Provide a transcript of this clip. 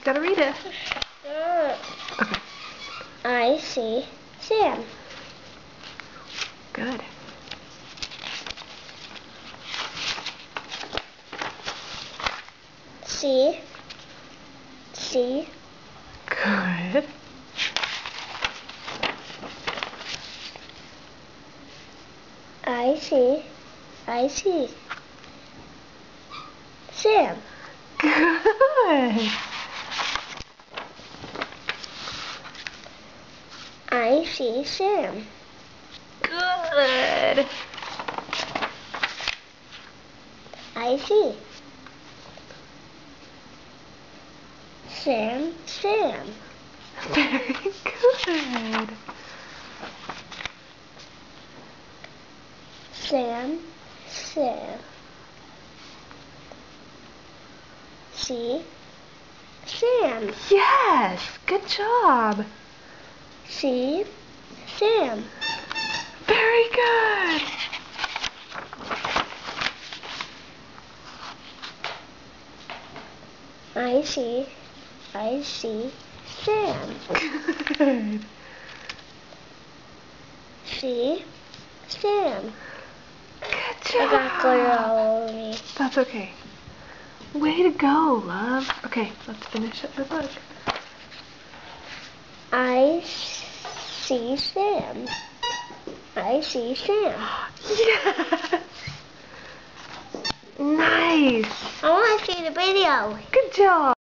Gotta read it. Okay. I see Sam. Good. See. Good. I see Sam. Good. I see Sam. Good. I see Sam. Very good. Sam. See Sam. Yes. Good job. See Sam. Very good. I see Sam. Good. See Sam. Good I job. got glitter all over me. That's okay. Way to go, love. Okay, let's finish up the book. I see Sam. I see Sam. Yes. Nice. I want to see the video. Good job.